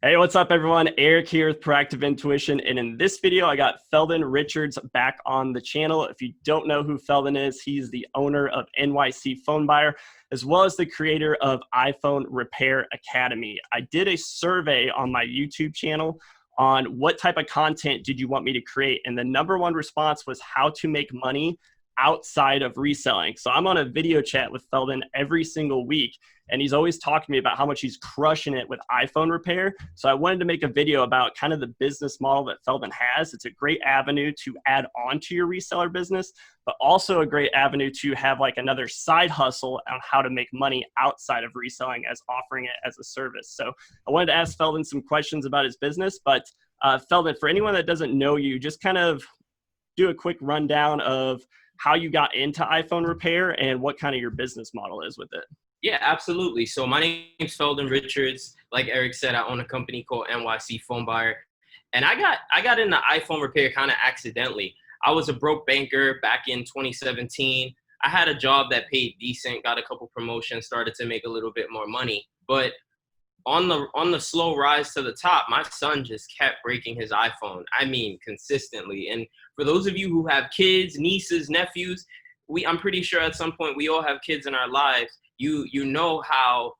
Hey, what's up, everyone? Eric here with Proactive Intuition. And in this video, I got Feldon Richards back on the channel. If you don't know who Feldon is, he's the owner of NYC Phone Buyer, as well as the creator of iPhone Repair Academy. I did a survey on my YouTube channel on what type of content did you want me to create. And the number one response was how to make money outside of reselling. So I'm on a video chat with Feldon every single week, and he's always talking to me about how much he's crushing it with iPhone repair. So I wanted to make a video about kind of the business model that Feldon has. It's a great avenue to add on to your reseller business, but also a great avenue to have like another side hustle on how to make money outside of reselling as offering it as a service. So I wanted to ask Feldon some questions about his business, but Feldon, for anyone that doesn't know you, just kind of do a quick rundown of how you got into iPhone repair and what kind of your business model is with it. Yeah, absolutely. So my name is Feldon Richards. Like Eric said, I own a company called NYC Phone Buyer. And I got into iPhone repair kind of accidentally. I was a broke banker back in 2017. I had a job that paid decent, got a couple promotions, started to make a little bit more money. But on the slow rise to the top, my son just kept breaking his iPhone. I mean, consistently. And for those of you who have kids, nieces, nephews, I'm pretty sure at some point we all have kids in our lives. You know how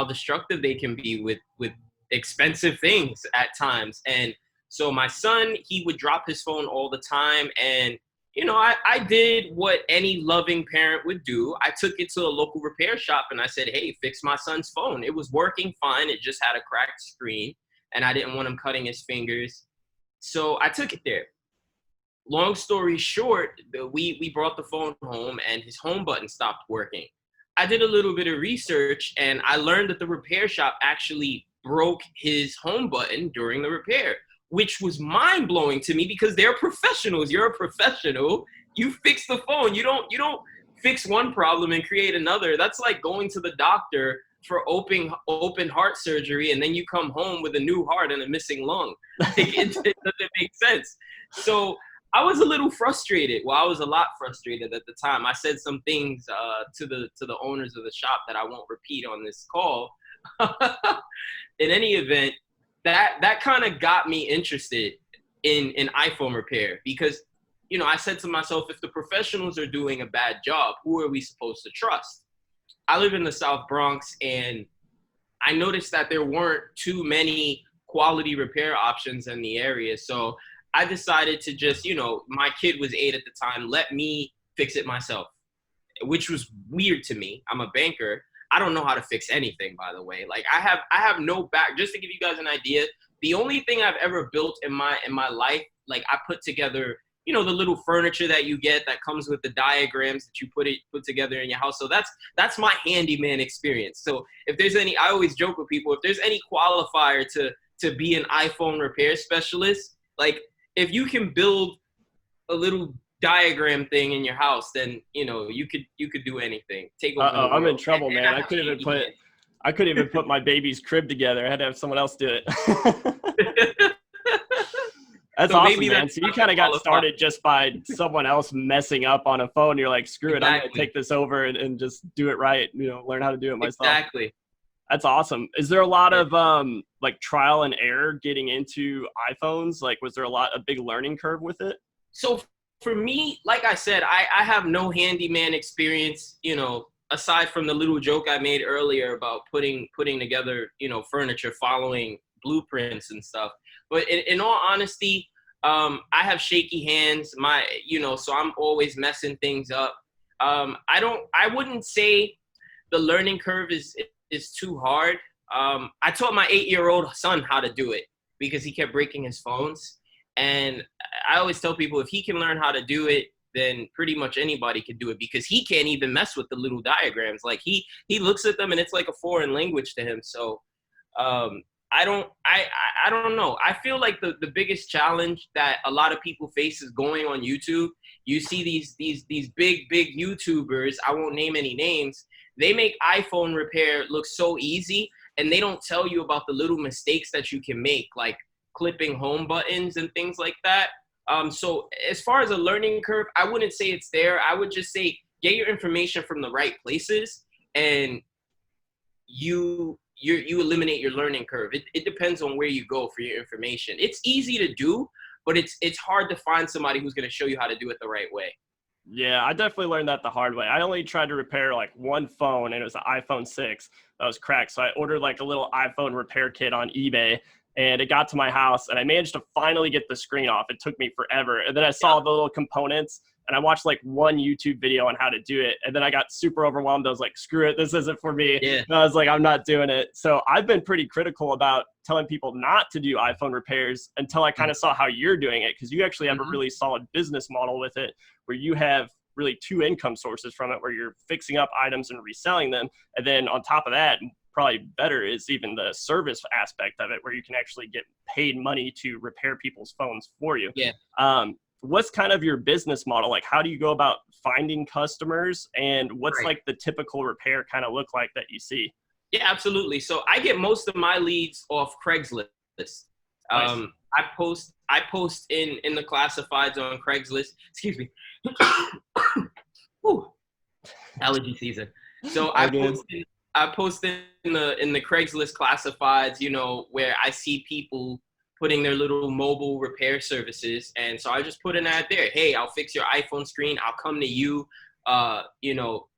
destructive they can be with expensive things at times. And so my son, he would drop his phone all the time. And I did what any loving parent would do. I took it to a local repair shop and I said, hey, fix my son's phone. It was working fine. It just had a cracked screen and I didn't want him cutting his fingers. So I took it there. Long story short, we brought the phone home and his home button stopped working. I did a little bit of research and I learned that the repair shop actually broke his home button during the repair, which was mind-blowing to me because they're professionals. You're a professional. You fix the phone. You don't fix one problem and create another. That's like going to the doctor for open heart surgery and then you come home with a new heart and a missing lung. Like, it doesn't make sense. So I was a little frustrated. Well, I was a lot frustrated at the time. I said some things to the owners of the shop that I won't repeat on this call. In any event, that kind of got me interested in iPhone repair because, I said to myself, if the professionals are doing a bad job, who are we supposed to trust? I live in the South Bronx and I noticed that there weren't too many quality repair options in the area. So I decided to just, my kid was 8 at the time, let me fix it myself, which was weird to me. I'm a banker. I don't know how to fix anything, by the way. Like I have no back. Just to give you guys an idea, the only thing I've ever built in my life, like I put together, the little furniture that you get that comes with the diagrams that you put together in your house. So that's my handyman experience. So if there's any, I always joke with people, if there's any qualifier to be an iPhone repair specialist, like if you can build a little diagram thing in your house, then you could do anything. Take over. I'm in trouble, man. I couldn't even put my baby's crib together. I had to have someone else do it. That's so awesome, man. So you kind of got started just by someone else messing up on a phone. You're like, screw it, exactly. I'm going to take this over and just do it right. Learn how to do it myself. Exactly. That's awesome. Is there a lot of like trial and error getting into iPhones? Like, was there a big learning curve with it? So for me, like I said, I have no handyman experience, aside from the little joke I made earlier about putting together, furniture, following blueprints and stuff. But in all honesty, I have shaky hands. So I'm always messing things up. I wouldn't say the learning curve is too hard. I taught my 8-year-old son how to do it because he kept breaking his phones. And I always tell people if he can learn how to do it, then pretty much anybody can do it because he can't even mess with the little diagrams. Like he looks at them and it's like a foreign language to him. So I don't know. I feel like the biggest challenge that a lot of people face is going on YouTube. You see these big YouTubers, I won't name any names. They make iPhone repair look so easy and they don't tell you about the little mistakes that you can make, like clipping home buttons and things like that. So as far as a learning curve, I wouldn't say it's there. I would just say get your information from the right places and you you eliminate your learning curve. It depends on where you go for your information. It's easy to do, but it's hard to find somebody who's going to show you how to do it the right way. Yeah, I definitely learned that the hard way. I only tried to repair like one phone, and it was an iPhone 6 that was cracked. So I ordered like a little iPhone repair kit on eBay, and it got to my house, and I managed to finally get the screen off. It took me forever. And then I saw the little components, and I watched like one YouTube video on how to do it. And then I got super overwhelmed. I was like, screw it, this isn't for me. Yeah. And I was like, I'm not doing it. So I've been pretty critical about telling people not to do iPhone repairs until I kind of saw how you're doing it, because you actually have a really solid business model with it, where you have really two income sources from it, where you're fixing up items and reselling them. And then on top of that, probably better is even the service aspect of it, where you can actually get paid money to repair people's phones for you. Yeah. What's kind of your business model? Like, how do you go about finding customers, and what's like the typical repair kind of look like that you see? Yeah, absolutely. So I get most of my leads off Craigslist. Nice. I post in the classifieds on Craigslist. Excuse me. Whew. Allergy season. So I post in the Craigslist classifieds, you know, where I see people putting their little mobile repair services. And so I just put an ad there. Hey, I'll fix your iPhone screen. I'll come to you. You know,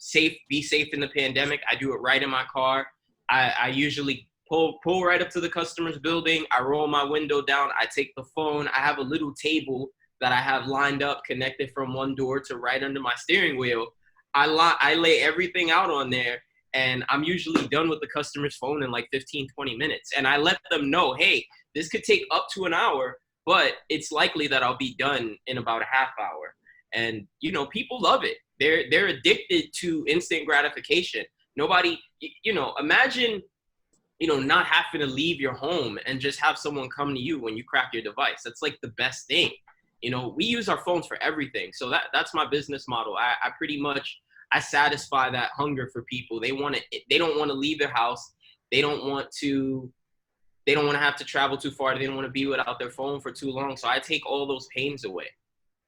be safe in the pandemic. I do it right in my car. I usually pull right up to the customer's building. I roll my window down. I take the phone. I have a little table that I have lined up, connected from one door to right under my steering wheel. I lay everything out on there, and I'm usually done with the customer's phone in like 15, 20 minutes. And I let them know, hey, this could take up to an hour, but it's likely that I'll be done in about a half hour. And, you know, people love it. They're addicted to instant gratification. Nobody, you know, imagine, you know, not having to leave your home and just have someone come to you when you crack your device. That's like the best thing. You know, we use our phones for everything. So that's my business model. I pretty much, I satisfy that hunger for people. They don't want to leave their house. They don't want to have to travel too far. They don't want to be without their phone for too long. So I take all those pains away.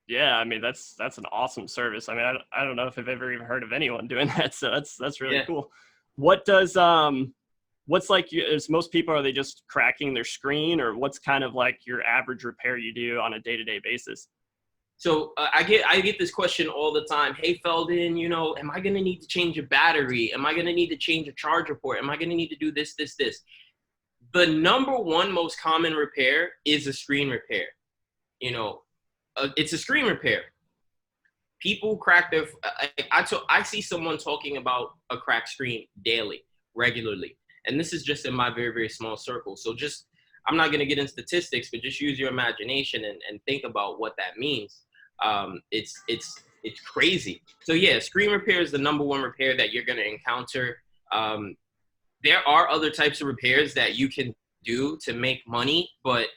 Yeah, I mean, that's an awesome service. I mean, I don't know if I've ever even heard of anyone doing that. So that's really cool. What does what's like, is most people, are they just cracking their screen, or what's kind of like your average repair you do on a day-to-day basis? So I get this question all the time. Hey, Feldon, you know, am I going to need to change a battery? Am I going to need to change a charger port? Am I going to need to do this? The number one most common repair is a screen repair. You know, it's a screen repair. People crack their, I see someone talking about a cracked screen daily, regularly. And this is just in my very, very small circle. So just, I'm not going to get into statistics, but just use your imagination and think about what that means. It's crazy. So yeah, screen repair is the number one repair that you're going to encounter. There are other types of repairs that you can do to make money, but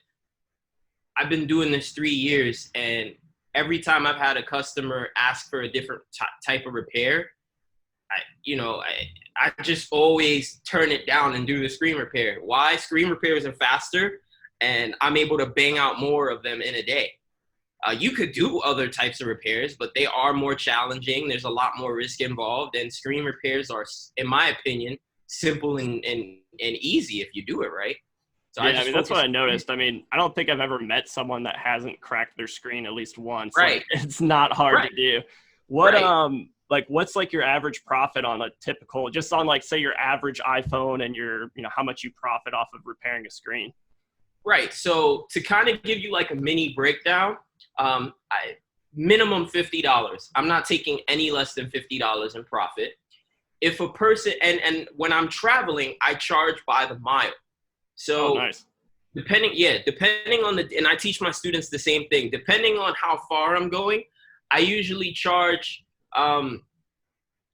I've been doing this 3 years, and every time I've had a customer ask for a different type of repair, I just always turn it down and do the screen repair. Why? Screen repairs are faster, and I'm able to bang out more of them in a day. You could do other types of repairs, but they are more challenging. There's a lot more risk involved, and screen repairs are, in my opinion, simple and easy if you do it right. So yeah, I mean, that's what I noticed. I mean, I don't think I've ever met someone that hasn't cracked their screen at least once. Right. Like, it's not hard to do. What, like, what's like your average profit on a typical, just on like, say your average iPhone, and your, you know, how much you profit off of repairing a screen? Right. So to kind of give you like a mini breakdown, minimum $50. I'm not taking any less than $50 in profit. If a person, and when I'm traveling, I charge by the mile. So nice. depending on and I teach my students the same thing. Depending on how far I'm going, I usually charge,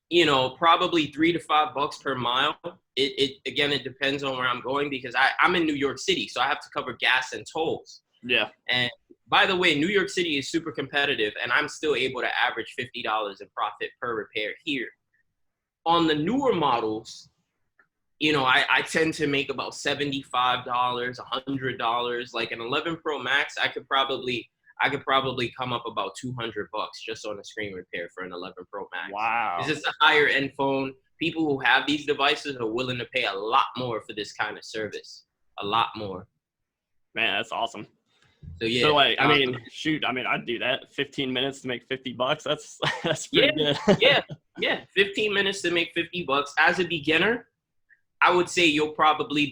you know, probably $3 to $5 per mile. Again, it depends on where I'm going, because I'm in New York City, so I have to cover gas and tolls. Yeah. And by the way, New York City is super competitive, and I'm still able to average $50 in profit per repair here. On the newer models, you know, I tend to make about $75, $100. Like an 11 Pro Max, I could probably come up about $200 just on a screen repair for an 11 Pro Max. Wow. This is a higher end phone. people who have these devices are willing to pay a lot more for this kind of service, a lot more. Man, that's awesome. So yeah, So like, I mean, shoot, I mean, I'd do that. 15 minutes to make $50. That's yeah, pretty good. yeah. 15 minutes to make $50 as a beginner. I would say you'll probably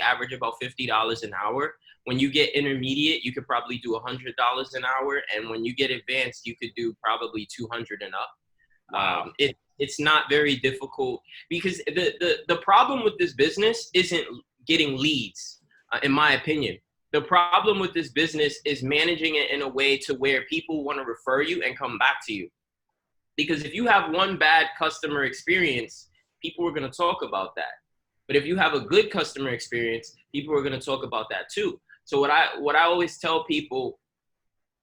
average about $50 an hour. When you get intermediate, you could probably do $100 an hour, and when you get advanced, you could do probably 200 and up. Wow. It's not very difficult, because the problem with this business isn't getting leads, in my opinion. The problem with this business is managing it in a way to where people want to refer you and come back to you. Because if you have one bad customer experience, people are going to talk about that. But if you have a good customer experience, people are going to talk about that too. So what I always tell people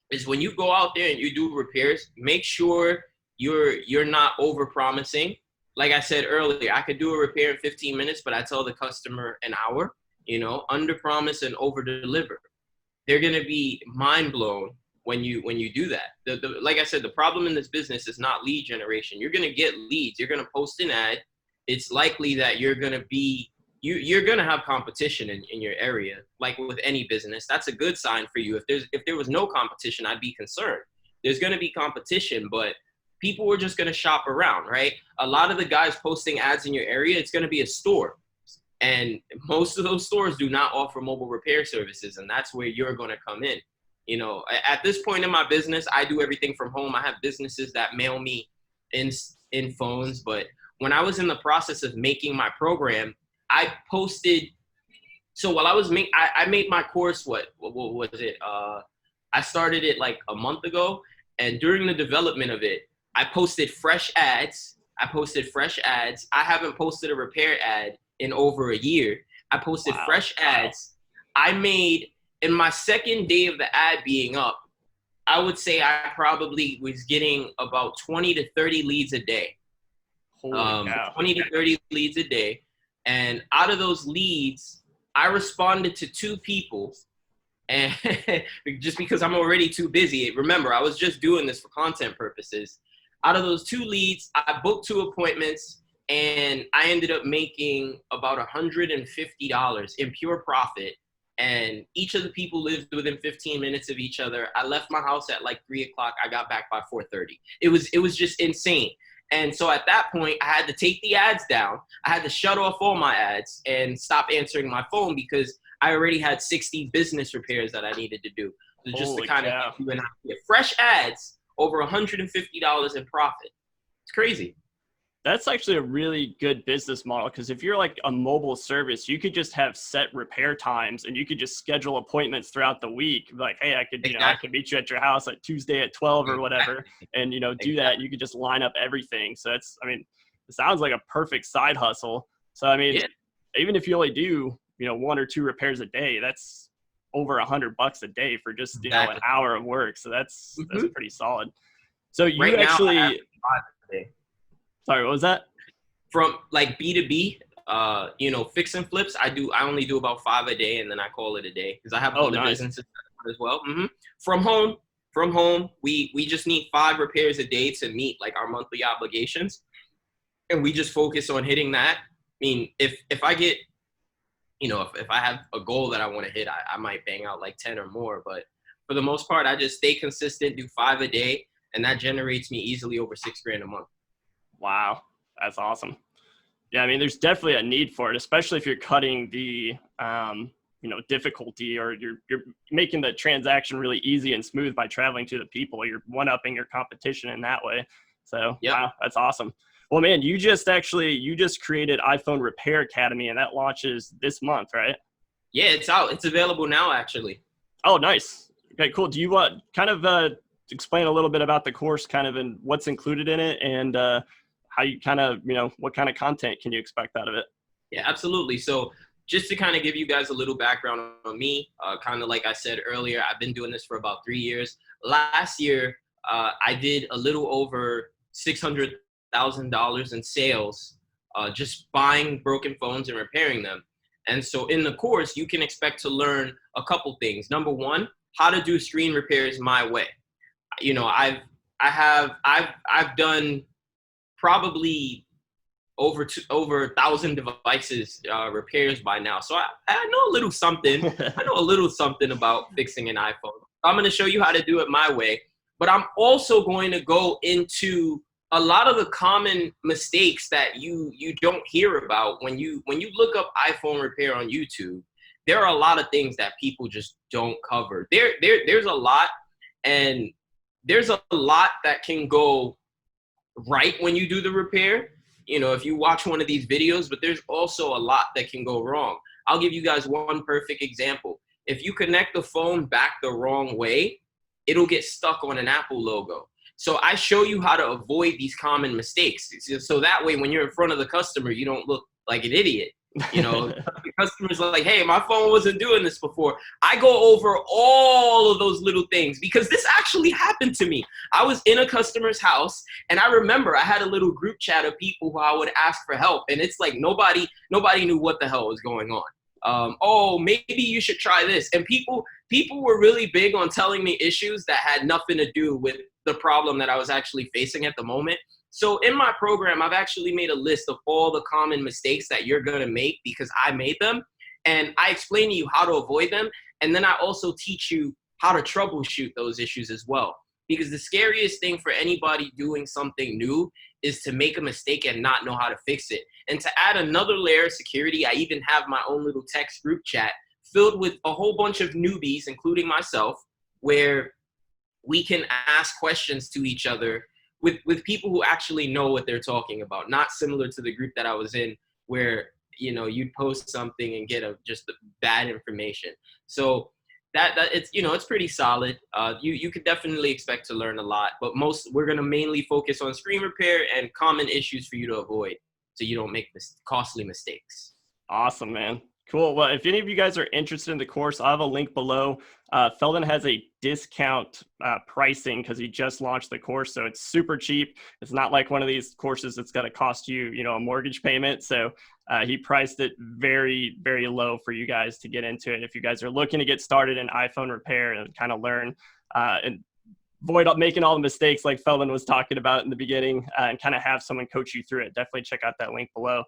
is, when you go out there and you do repairs, make sure you're not over promising. Like I said earlier, I could do a repair in 15 minutes, but I tell the customer an hour. Under promise and over deliver. They're going to be mind blown when you do that. Like I said, the problem in this business is not lead generation. You're going to get leads. You're going to post an ad. It's likely that you're going to have competition in your area. Like with any business, that's a good sign for you. If there was no competition, I'd be concerned. There's going to be competition, but people are just going to shop around, right? A lot of the guys posting ads in your area, it's going to be a store. And most of those stores do not offer mobile repair services, and that's where you're going to come in. At this point in my business, I do everything from home. I have businesses that mail me in phones, but when I was in the process of making my program, I posted. So while I made my course. What was it? I started it like a month ago, and during the development of it, I posted fresh ads. I haven't posted a repair ad in over a year. I posted fresh ads. I made, in my second day of the ad being up, I would say I probably was getting about 20 to 30 leads a day. 20 to 30 leads a day. And out of those leads, I responded to 2 people. And just because I'm already too busy. Remember, I was just doing this for content purposes. Out of those 2 leads, I booked 2 appointments, and I ended up making about $150 in pure profit. And each of the people lived within 15 minutes of each other. I left my house at like 3 o'clock. I got back by 4:30. It was just insane. And so at that point, I had to take the ads down. I had to shut off all my ads and stop answering my phone, because I already had 60 business repairs that I needed to do. So just to kind of give you an idea. Fresh ads, over $150 in profit. It's crazy. That's actually a really good business model, because if you're like a mobile service, you could just have set repair times, and you could just schedule appointments throughout the week. Like, hey, I could meet you at your house like Tuesday at 12 or whatever, and do that. You could just line up everything. So it sounds like a perfect side hustle. So even if you only do 1 or 2 repairs a day, that's over $100 a day for just an hour of work. So that's pretty solid. So you right actually. Now, Sorry, what was that? From like B2B, fix and flips, I only do about 5 a day, and then I call it a day, because I have other businesses as well. From home, we just need 5 repairs a day to meet like our monthly obligations, and we just focus on hitting that. I mean, if I get, if I have a goal that I want to hit, I might bang out like 10 or more, but for the most part, I just stay consistent, do 5 a day, and that generates me easily over $6,000 a month. Wow, that's awesome. Yeah, there's definitely a need for it, especially if you're cutting the difficulty, or you're making the transaction really easy and smooth by traveling to the people. You're one-upping your competition in that way. So Wow, that's awesome. Well, man, you just created iPhone Repair Academy, and that launches this month, right? Yeah, it's out. It's available now, actually. Oh, nice. Okay, cool. Do you want kind of explain a little bit about the course, kind of, and what's included in it, and how you kind of, what kind of content can you expect out of it? Yeah, absolutely. So just to kind of give you guys a little background on me, kind of like I said earlier, I've been doing this for about 3 years. Last year, I did a little over $600,000 in sales, just buying broken phones and repairing them. And so in the course, you can expect to learn a couple things. Number one, how to do screen repairs my way. I've done probably over 1,000 devices repairs by now. So I know a little something. I know a little something about fixing an iPhone. I'm going to show you how to do it my way, but I'm also going to go into a lot of the common mistakes that you don't hear about when you look up iPhone repair on YouTube. There are a lot of things that people just don't cover. There's a lot, and there's a lot that can go right when you do the repair, if you watch one of these videos, but there's also a lot that can go wrong. I'll give you guys one perfect example. If you connect the phone back the wrong way, it'll get stuck on an Apple logo. So I show you how to avoid these common mistakes. So that way, when you're in front of the customer, you don't look like an idiot. The customer's like, hey, my phone wasn't doing this before. I go over all of those little things because this actually happened to me. I was in a customer's house, and I remember I had a little group chat of people who I would ask for help, and it's like nobody knew what the hell was going on. Oh, maybe you should try this. And people were really big on telling me issues that had nothing to do with the problem that I was actually facing at the moment. So in my program, I've actually made a list of all the common mistakes that you're going to make because I made them. And I explain to you how to avoid them. And then I also teach you how to troubleshoot those issues as well. Because the scariest thing for anybody doing something new is to make a mistake and not know how to fix it. And to add another layer of security, I even have my own little text group chat filled with a whole bunch of newbies, including myself, where we can ask questions to each other with people who actually know what they're talking about, not similar to the group that I was in where, you'd post something and get just bad information. So that it's, it's pretty solid. You could definitely expect to learn a lot, but we're going to mainly focus on screen repair and common issues for you to avoid so you don't make costly mistakes. Awesome, man. Cool. Well, if any of you guys are interested in the course, I'll have a link below. Feldon has a discount pricing because he just launched the course. So it's super cheap. It's not like one of these courses that's going to cost you, a mortgage payment. So he priced it very, very low for you guys to get into it. If you guys are looking to get started in iPhone repair and kind of learn and avoid making all the mistakes like Feldon was talking about in the beginning and kind of have someone coach you through it, definitely check out that link below.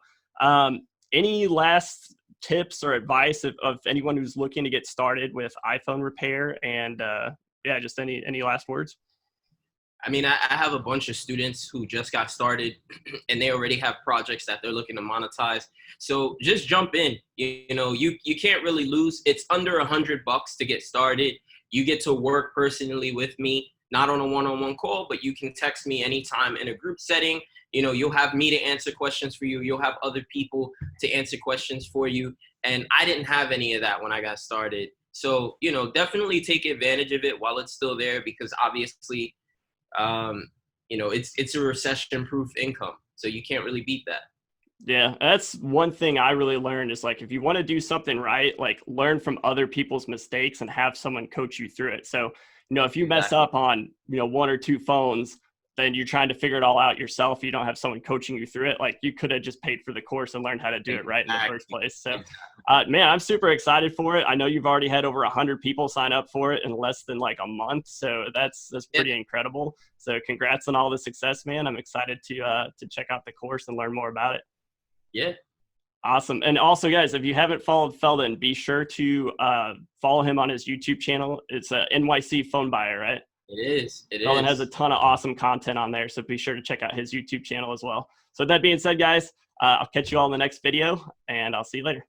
Any last tips or advice of anyone who's looking to get started with iPhone repair? And just any last words? I mean, I have a bunch of students who just got started and they already have projects that they're looking to monetize. So just jump in. You can't really lose. It's under $100 to get started. You get to work personally with me, not on a one-on-one call, but you can text me anytime in a group setting. You'll have me to answer questions for you. You'll have other people to answer questions for you. And I didn't have any of that when I got started. So, definitely take advantage of it while it's still there because obviously, it's a recession-proof income. So you can't really beat that. Yeah, that's one thing I really learned is like, if you want to do something right, like learn from other people's mistakes and have someone coach you through it. So, if you mess up on, one or two phones, then you're trying to figure it all out yourself. You don't have someone coaching you through it. Like you could have just paid for the course and learned how to do it right in the first place. So, man, I'm super excited for it. I know you've already had over 100 people sign up for it in less than like a month. So that's pretty incredible. So congrats on all the success, man. I'm excited to check out the course and learn more about it. Yeah. Awesome. And also, guys, if you haven't followed Feldon, be sure to follow him on his YouTube channel. It's a NYC phone buyer, right? It is. Feldon has a ton of awesome content on there, so be sure to check out his YouTube channel as well. So with that being said, guys, I'll catch you all in the next video, and I'll see you later.